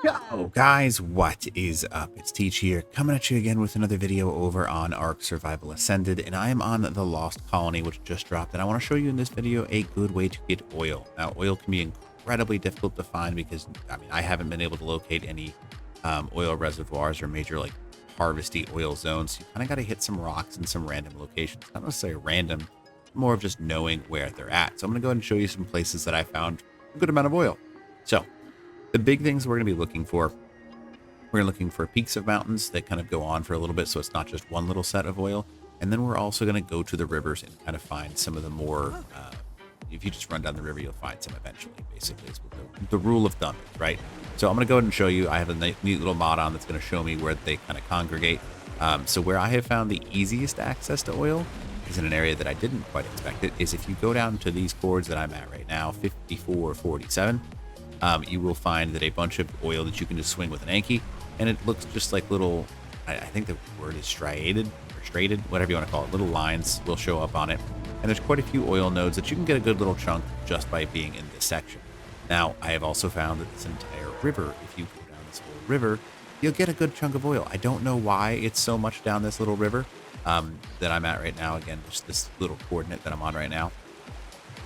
Yo guys, what is up? It's Teach here, coming at you again with another video over on Ark Survival Ascended, and I am on the Lost Colony, which just dropped, and I want to show you in this video a good way to get oil. Now, oil can be incredibly difficult to find because, I haven't been able to locate any oil reservoirs or major, like, harvesty oil zones. You kind of got to hit some rocks in some random locations. Not necessarily random, more of just knowing where they're at. So I'm going to go ahead and show you some places that I found a good amount of oil. So, the big things we're going to be looking for, we're looking for peaks of mountains that kind of go on for a little bit, so it's not just one little set of oil. And then we're also going to go to the rivers and kind of find some of the more, if you just run down the river, you'll find some eventually, basically, is what the rule of thumb is, right? So I'm going to go ahead and show you. I have a neat little mod on that's going to show me where they kind of congregate. So where I have found the easiest access to oil is in an area that I didn't quite expect it, is if you go down to these chords that I'm at right now, 5447, you will find that a bunch of oil that you can just swing with an Anki, and it looks just like little, I think the word is striated or straighted, whatever you want to call it. Little lines will show up on it, and there's quite a few oil nodes that you can get a good little chunk just by being in this section. Now, I have also found that this entire river, if you go down this whole river, you'll get a good chunk of oil. I don't know why it's so much down this little river that I'm at right now. Again, just this little coordinate that I'm on right now.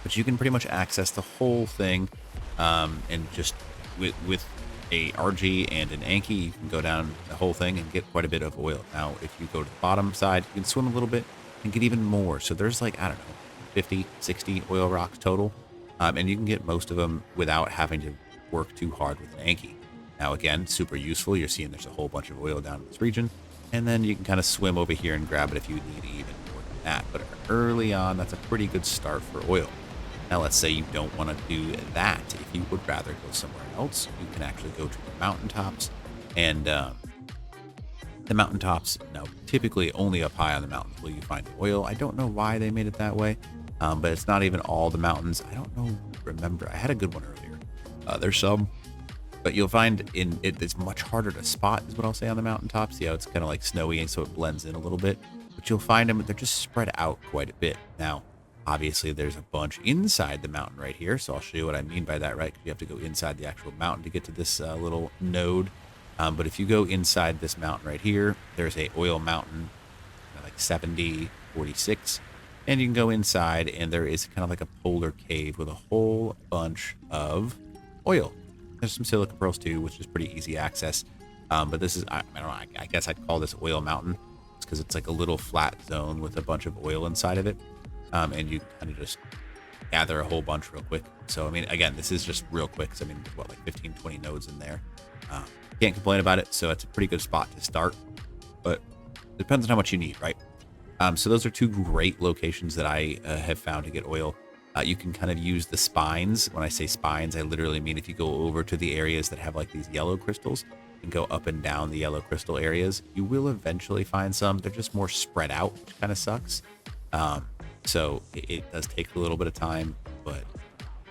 But you can pretty much access the whole thing. And just with a RG and an Anki, you can go down the whole thing and get quite a bit of oil. Now, if you go to the bottom side, you can swim a little bit and get even more. So there's like, I don't know, 50, 60 oil rocks total. And you can get most of them without having to work too hard with an Anki. Now, again, super useful. You're seeing there's a whole bunch of oil down in this region. And then you can kind of swim over here and grab it if you need even more than that. But early on, that's a pretty good start for oil. Now, let's say you don't want to do that. If you would rather go somewhere else, you can actually go to the mountaintops. And the mountaintops, now, typically only up high on the mountains will you find the oil. I don't know why they made it that way, but it's not even all the mountains. I don't know, remember, I had a good one earlier. There's some, but you'll find it's much harder to spot, is what I'll say, on the mountaintops. See how it's kind of like snowy, and so it blends in a little bit. But you'll find them, they're just spread out quite a bit. Now, obviously, there's a bunch inside the mountain right here, so I'll show you what I mean by that, right? Because you have to go inside the actual mountain to get to this little node. But if you go inside this mountain right here, there's a oil mountain, like 7046, and you can go inside, and there is kind of like a polar cave with a whole bunch of oil. There's some silica pearls too, which is pretty easy access. But this is, I don't know, I guess I'd call this oil mountain. It's because it's like a little flat zone with a bunch of oil inside of it. And you kind of just gather a whole bunch real quick. So, again, this is just real quick. So, there's what, like 15, 20 nodes in there. Can't complain about it. So it's a pretty good spot to start, but it depends on how much you need, right? So those are two great locations that I have found to get oil. You can kind of use the spines. When I say spines, I literally mean if you go over to the areas that have like these yellow crystals and go up and down the yellow crystal areas, you will eventually find some. They're just more spread out, which kind of sucks. So it does take a little bit of time, but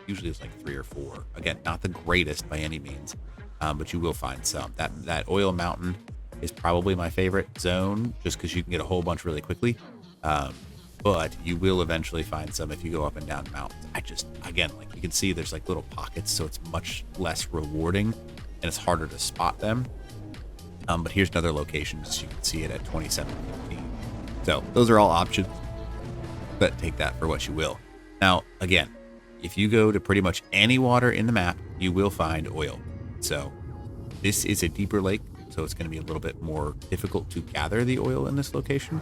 usually it's like 3 or 4. Again, not the greatest by any means, but you will find some. That oil mountain is probably my favorite zone, just because you can get a whole bunch really quickly. But you will eventually find some if you go up and down mountains. Again, like you can see, there's like little pockets, so it's much less rewarding and it's harder to spot them. But here's another location, so you can see it at 2715. So those are all options, but take that for what you will. Now, again, if you go to pretty much any water in the map, you will find oil. So this is a deeper lake, so it's going to be a little bit more difficult to gather the oil in this location,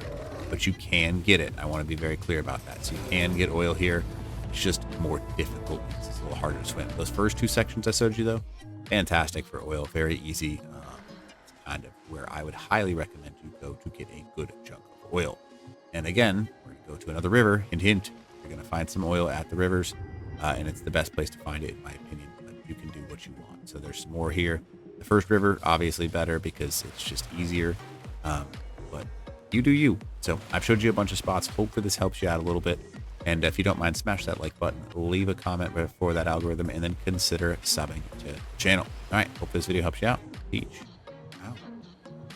but you can get it. I want to be very clear about that. So you can get oil here. It's just more difficult. It's a little harder to swim. Those first 2 sections I showed you, though, fantastic for oil. Very easy. It's kind of where I would highly recommend you go to get a good chunk of oil. And again, we're going to go to another river. Hint, hint. You're going to find some oil at the rivers, and it's the best place to find it, in my opinion. But you can do what you want. So there's some more here. The first river, obviously better because it's just easier. But you do you. So I've showed you a bunch of spots. Hopefully this helps you out a little bit. And if you don't mind, smash that like button, leave a comment for that algorithm, and then consider subbing to the channel. All right. Hope this video helps you out. Teach.